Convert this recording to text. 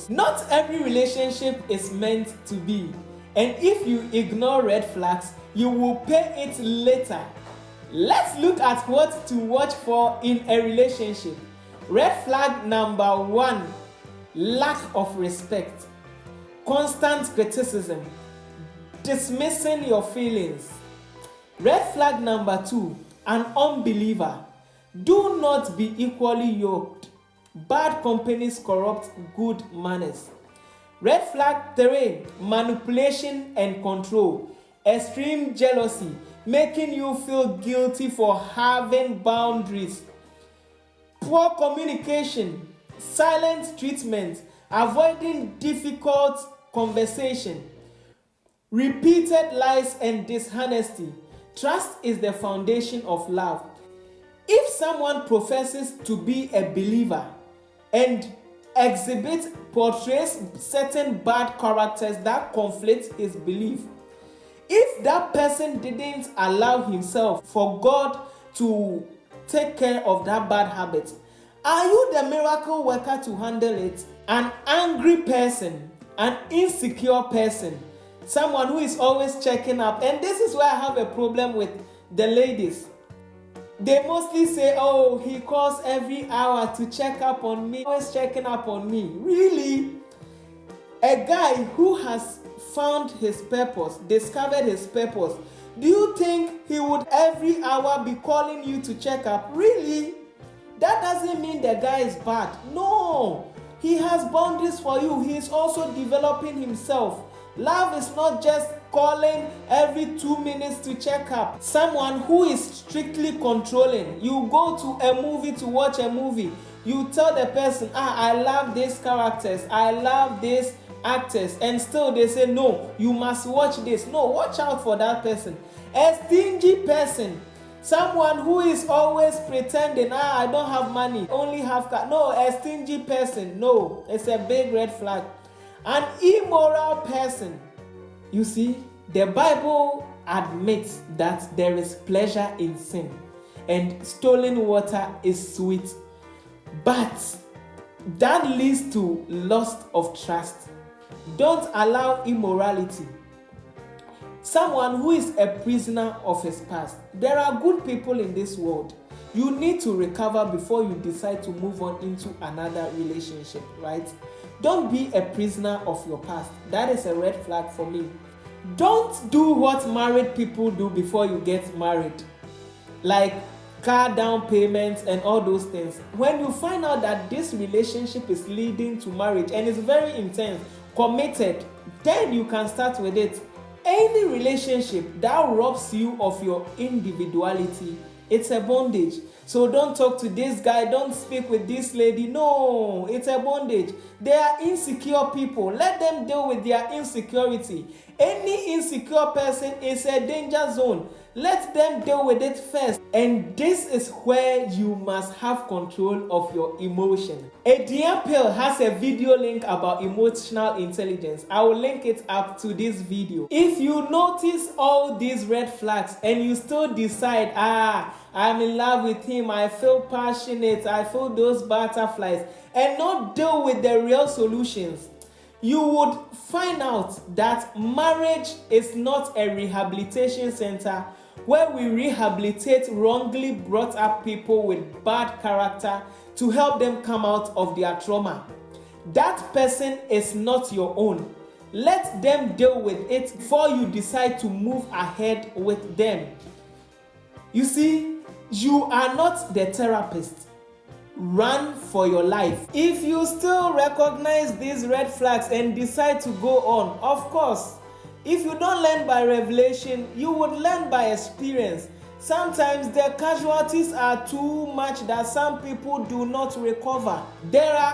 Not every relationship is meant to be, and if you ignore red flags, you will pay it later. Let's look at what to watch for in a relationship. Red flag number 1, lack of respect, constant criticism, dismissing your feelings. Red flag number 2, an unbeliever. Do not be equally yoked. Bad companies corrupt good manners. Red flag 3, manipulation and control. Extreme jealousy, making you feel guilty for having boundaries. Poor communication, silent treatment, avoiding difficult conversation. Repeated lies and dishonesty. Trust is the foundation of love. If someone professes to be a believer and portrays certain bad characters that conflict his belief, if that person didn't allow himself for God to take care of that bad habit, are you the miracle worker to handle it? An angry person, an insecure person, someone who is always checking up. And this is where I have a problem with the ladies. They mostly say, oh, he calls every hour to check up on me, always checking up on me. Really? A guy who has found his purpose, discovered his purpose, do you think he would every hour be calling you to check up? Really? That doesn't mean the guy is bad. No, he has boundaries for you. He is also developing himself. Love is not just calling every 2 minutes to check up. Someone who is strictly controlling. You go to a movie to watch a movie. You tell the person, I love these characters, I love these actors, and still they say, no, you must watch this. No, watch out for that person. A stingy person. Someone who is always pretending, I don't have money, only have car. No, a stingy person. No, it's a big red flag. An immoral person. You see, the Bible admits that there is pleasure in sin and stolen water is sweet, but that leads to loss of trust. Don't allow immorality. Someone who is a prisoner of his past. There are good people in this world. You need to recover before you decide to move on into another relationship, right? Don't be a prisoner of your past. That is a red flag for me. Don't do what married people do before you get married, like car down payments and all those things. When you find out that this relationship is leading to marriage and it's very intense, committed, then you can start with it. Any relationship that robs you of your individuality, it's a bondage. So don't talk to this guy, don't speak with this lady. No, it's a bondage. They are insecure people. Let them deal with their insecurity. Any insecure person is a danger zone. Let them deal with it first. And this is where you must have control of your emotion. Ediya has a video link about emotional intelligence. I will link it up to this video. If you notice all these red flags and you still decide, I'm in love with him, I feel passionate, I feel those butterflies, and not deal with the real solutions, you would find out that marriage is not a rehabilitation center where we rehabilitate wrongly brought up people with bad character to help them come out of their trauma. That person is not your own. Let them deal with it before you decide to move ahead with them. You see, you are not the therapist. Run for your life. If you still recognize these red flags and decide to go on, of course, if you don't learn by revelation, you would learn by experience. Sometimes the casualties are too much that some people do not recover. There are